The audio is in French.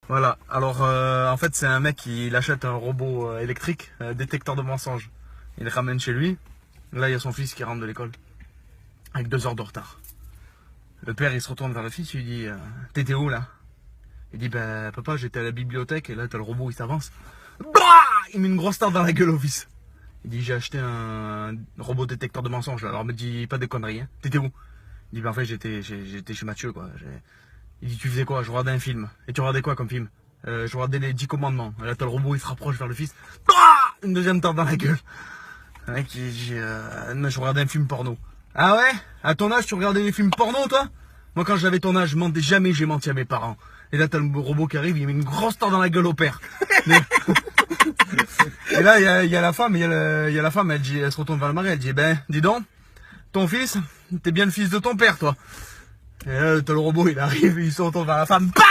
Voilà, alors en fait c'est un mec il achète un robot électrique, détecteur de mensonges. Il le ramène chez lui. Là il y a son fils qui rentre de l'école avec 2 heures de retard. Le père il se retourne vers le fils, il lui dit t'étais où là? Il dit ben papa j'étais à la bibliothèque et là t'as le robot il s'avance. Bah il met une grosse tarte dans la gueule au fils. Il dit j'ai acheté un robot détecteur de mensonges là. Alors me dis pas des conneries hein. T'étais où? Il dit ben en fait j'étais chez Mathieu quoi. Il dit tu faisais quoi? Je regardais un film. Et tu regardais quoi comme film? Je regardais les 10 commandements. Là t'as le robot il se rapproche vers le fils. Ah une deuxième tarte dans la gueule. Le mec il dit je regardais un film porno. Ah ouais? À ton âge tu regardais des films porno toi? Moi quand j'avais ton âge je mentais jamais, j'ai menti à mes parents. Et là t'as le robot qui arrive, il met une grosse tarte dans la gueule au père. Et là il y a la femme, il y a la femme, elle se retourne vers le mari, elle dit ben dis donc, ton fils, t'es bien le fils de ton père toi. Et là t'as le robot il arrive, il se retourne vers la femme. Bah